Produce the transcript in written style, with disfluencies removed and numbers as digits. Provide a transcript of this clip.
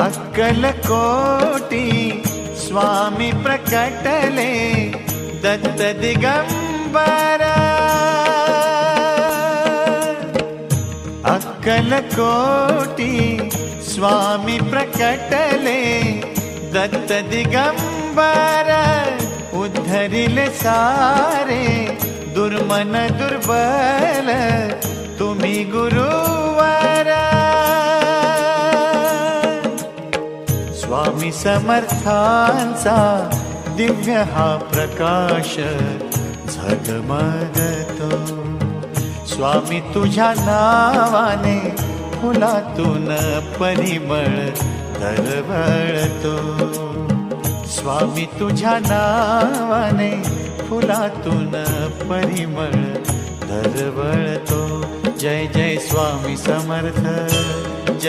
अक्कलकोटी स्वामी प्रकटले दत्त दिगंबर। अक्कलकोटी स्वामी प्रकटले दत्त दिगंबर। उद्धरिले सारे दुर्मन दुर्बल तुम्ही गुरुवर। स्वामी समर्थांचा दिव्य हा प्रकाश झगमगतो। स्वामी तुझ्या नावाने फुलातून परिमळ दरवळतो। स्वामी तुझ्या नावाने फुलातून परिमळ दरवळतो। जय जय स्वामी समर्थ।